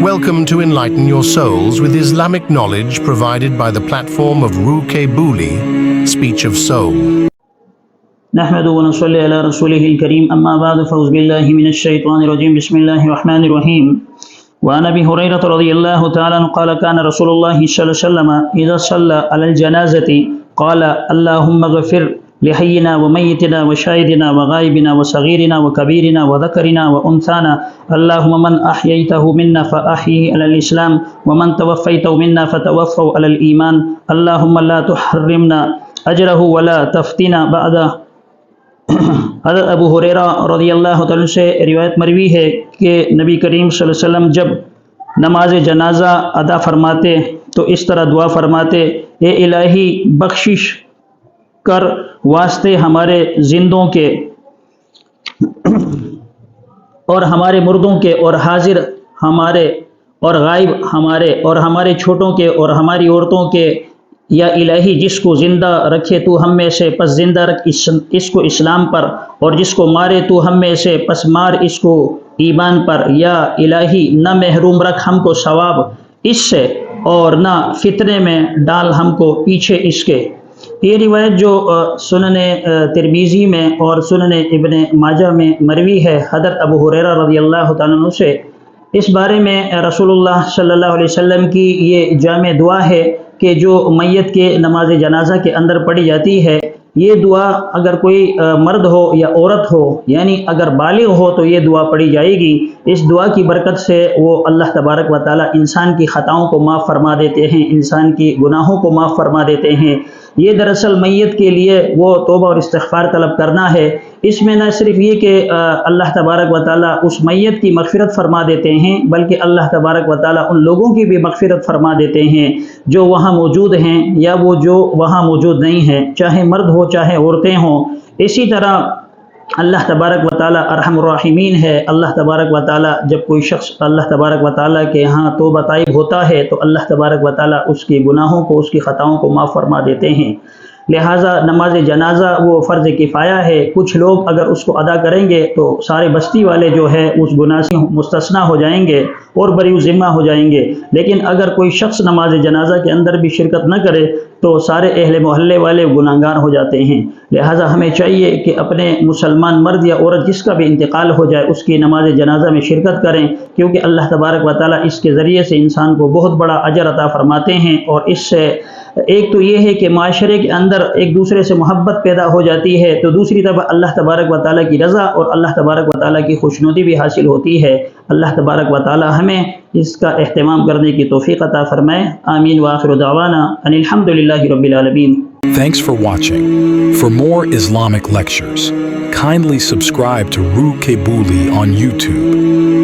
Welcome to Enlighten Your Souls with Islamic knowledge provided by the platform of Ruqe Booli, Speech of Soul. نحمد ونصلي على رسوله الكريم أما بعد فأعوذ بالله من الشيطان الرجيم بسم الله الرحمن الرحيم وعن أبي هريرة رضي الله تعالى عنه قال كان رسول الله صلى الله عليه وسلم إذا صلى على الجنازة قال اللهم اغفر لحينا وميتنا وشاهدنا وغائبنا وصغيرنا وكبيرنا وذكرنا وأنثانا اللهم من أحييته منا فأحيه على الإسلام ومن توفيته منا فتوفه على الإيمان اللهم لا تحرمنا أجره ولا تفتنا بعده. حضرت ابو ہریرہ رضی اللہ تعالیٰ سے روایت مروی ہے کہ نبی کریم صلی اللہ علیہ وسلم جب نماز جنازہ ادا فرماتے تو اس طرح دعا فرماتے: اے الہی بخشش کر واسطے ہمارے زندوں کے اور ہمارے مردوں کے اور حاضر ہمارے اور غائب ہمارے اور ہمارے چھوٹوں کے اور ہماری عورتوں کے. یا الہی جس کو زندہ رکھے تو ہم میں سے پس زندہ رکھ اس کو اسلام پر، اور جس کو مارے تو ہم میں سے پس مار اس کو ایمان پر. یا الہی نہ محروم رکھ ہم کو ثواب اس سے اور نہ فتنے میں ڈال ہم کو پیچھے اس کے. یہ روایت جو سنن ترمذی میں اور سنن ابن ماجہ میں مروی ہے حضرت ابو ہریرہ رضی اللہ تعالیٰ عنہ سے، اس بارے میں رسول اللہ صلی اللہ علیہ وسلم کی یہ جامع دعا ہے کہ جو میت کے نماز جنازہ کے اندر پڑھی جاتی ہے. یہ دعا اگر کوئی مرد ہو یا عورت ہو، یعنی اگر بالغ ہو تو یہ دعا پڑھی جائے گی. اس دعا کی برکت سے وہ اللہ تبارک و تعالی انسان کی خطاؤں کو معاف فرما دیتے ہیں، انسان کی گناہوں کو معاف فرما دیتے ہیں. یہ دراصل میت کے لیے وہ توبہ اور استغفار طلب کرنا ہے. اس میں نہ صرف یہ کہ اللہ تبارک و تعالی اس میت کی مغفرت فرما دیتے ہیں، بلکہ اللہ تبارک و تعالی ان لوگوں کی بھی مغفرت فرما دیتے ہیں جو وہاں موجود ہیں یا وہ جو وہاں موجود نہیں ہیں، چاہے مرد ہو چاہے عورتیں ہوں. اسی طرح اللہ تبارک و تعالی ارحم الراحمین ہے. اللہ تبارک و تعالی جب کوئی شخص اللہ تبارک و تعالی کے ہاں توبہ طائب ہوتا ہے تو اللہ تبارک و تعالی اس کی گناہوں کو، اس کی خطاؤں کو معاف فرما دیتے ہیں. لہٰذا نماز جنازہ وہ فرض کفایہ ہے. کچھ لوگ اگر اس کو ادا کریں گے تو سارے بستی والے جو ہے اس گناہ سے مستثنیٰ ہو جائیں گے اور بری ذمہ ہو جائیں گے. لیکن اگر کوئی شخص نماز جنازہ کے اندر بھی شرکت نہ کرے تو سارے اہل محلے والے گناہگار ہو جاتے ہیں. لہٰذا ہمیں چاہیے کہ اپنے مسلمان مرد یا عورت جس کا بھی انتقال ہو جائے اس کی نماز جنازہ میں شرکت کریں، کیونکہ اللہ تبارک و تعالیٰ اس کے ذریعے سے انسان کو بہت بڑا اجر عطا فرماتے ہیں. اور اس سے ایک تو یہ ہے کہ معاشرے کے اندر ایک دوسرے سے محبت پیدا ہو جاتی ہے، تو دوسری طرف اللہ تبارک و تعالیٰ کی رضا اور اللہ تبارک و تعالیٰ کی خوشنودی بھی حاصل ہوتی ہے. اللہ تبارک و تعالیٰ ہمیں اس کا اہتمام کرنے کی توفیق عطا فرمائے. آمین وآخر دعوانا ان الحمد للہ رب العالمین. Thanks for watching. For more Islamic lectures, kindly subscribe to Ruqe Booli on YouTube.